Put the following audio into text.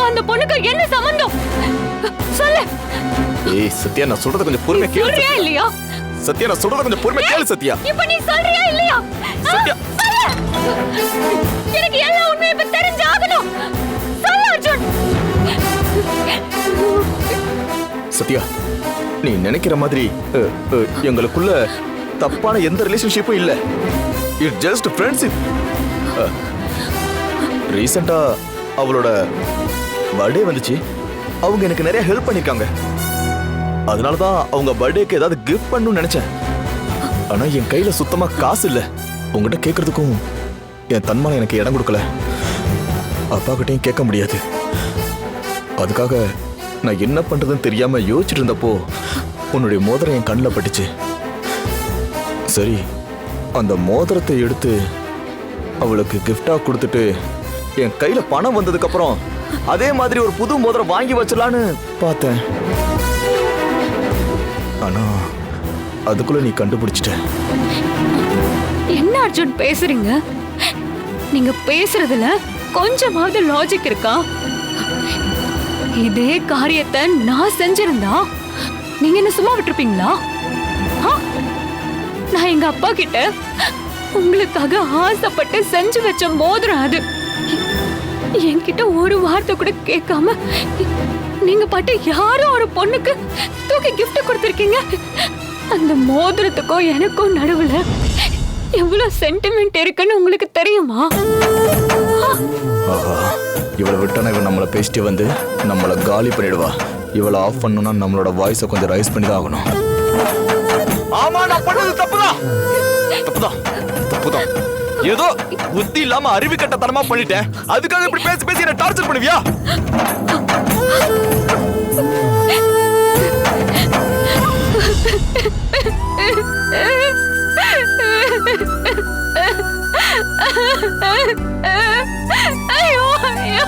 எனக்கும் அந்த பொண்ணுக்கு என்ன சம்பந்தம் சொல்லு. ஏய் சத்யா, நான் சொல்றத கொஞ்சம் பொறுமையா கேளு. சொல்றியா இல்லையா? சத்யா, நான் சொல்றத கொஞ்சம் பொறுமையா கேளு சத்யா. இப்ப நீ சொல்றியா இல்லையா? சத்யா, எனக்கு எல்லா உண்மையும் இப்ப தெரிஞ்சாகணும். சொல்லு அர்ஜுன். சத்யா, நீ நினைக்கிற மாதிரி எங்களுக்குள்ள தப்பான எந்த ரிலேஷன்ஷிப்பும் இல்ல. It just friendship. ரீசெண்டா அவளோட பர்த்டே வந்துச்சு. அவங்க எனக்கு நிறைய ஹெல்ப் பண்ணிருக்காங்க. அதனாலதான் அவங்க பர்த்டேக்கு ஏதாவது கிஃப்ட் பண்ணணும்னு நினைச்சேன். ஆனா என் கையில சுத்தமா காசு இல்ல. உங்ககிட்ட கேட்கறதுக்கும் என் தன்மானம் எனக்கு இடம் கொடுக்கல. அப்பா கிட்டையும் கேட்க முடியாது. அதுக்காக நான் என்ன பண்றதுன்னு தெரியாம யோசிச்சுட்டு இருந்தப்போ உன்னுடைய மோதிரம் என் கண்ணில் பட்டுச்சு. சரி, அந்த மோதிரத்தை எடுத்து அவளுக்கு கிஃப்டா கொடுத்துட்டு என் கையில பணம் வந்ததுக்கு அப்புறம் அதே மாதிரி ஒரு புது மோதிரம் வாங்கி வச்சலான்னு பார்த்தேன். ஆனா அதுக்குள்ள நீ கண்டுபிடிச்சிட்ட. என்ன அர்ஜுன் பேசுறீங்க? நீங்க பேசுறதுல கொஞ்சமாவது லாஜிக் இருக்கா? இதே காரியத்தை நான் செஞ்சிருந்தா நீங்க என்ன சும்மா விட்டுருப்பீங்களா? நான் எங்க அப்பா கிட்ட உங்களுக்காக ஆசைப்பட்டு செஞ்சு வச்ச மோதிரம் அது. என்கிட்ட ஒரு வார்த்தை கூட கேட்காம நீங்க பாட்டு யாரோ ஒரு பொண்ணுக்கு தூக்கி கிஃப்ட் கொடுத்திருக்கீங்க. அந்த மோதிரத்துக்கும் எனக்கும் நடுவுல எவ்வளவு சென்டிமெண்ட் இருக்குன்னு உங்களுக்கு தெரியுமா? இவளை விட்டானா இவன் நம்மளை பேசிட்டு வந்து நம்மளை காலி பண்ணிடுவா. இவளை ஆஃப் பண்ணணும்னா நம்மளோட வாய்ஸை கொஞ்சம் ரைஸ் பண்ணி தான் ஆகணும். ஆமா, நான் பண்ணது தப்புதான். ஏதோ புத்தி இல்லாம அறிவு கட்டத்தனமா பண்ணிட்டேன். அதுக்காக இப்படி பேசி பேசி என்ன டார்ச்சர் பண்ணுவியா? ஐயோ ஐயோ